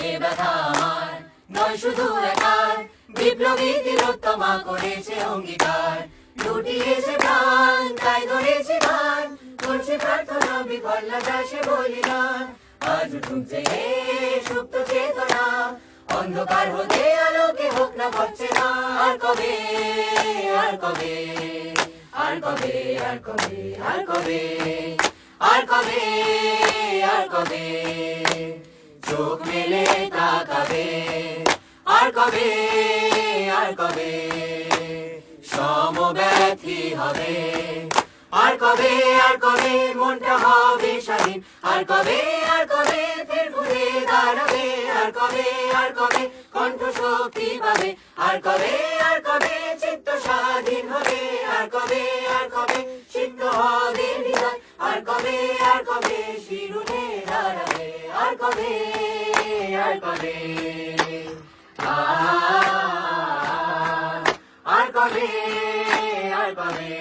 এ ব্যথা আমার নয় শুধু একার, বিপ্লবী তিলোত্তমা করেছে অঙ্গীকার, লুটিয়েছে প্রাণ তাই ধরেছে গান, করছে প্রার্থনা বিফল না যায় সে বলিদান। আজ উঠুক জেগে সুপ্ত চেতনা, অন্ধকার হতে আলোকে হোক না পাচ্ছে না। আর কবে আর কবে আর কবে আর কবে আর কবে আর কবে আর কবে চোখ মেলে তাকাবে, আর কবে আর কবে সমব্যথী হবে, আর কবে মনটা হবে স্বাধীন, আর কবে ফের ঘুরে দাঁড়াবে, আর কবে কণ্ঠ শক্তি পাবে, আর কবে চিত্ত স্বাধীন হবে, আর কবে সিদ্ধ হবে হৃদয়, আর কবে শিরুনে দাঁড়াবে, আর কবে আর কবে আর কবে আর কবে।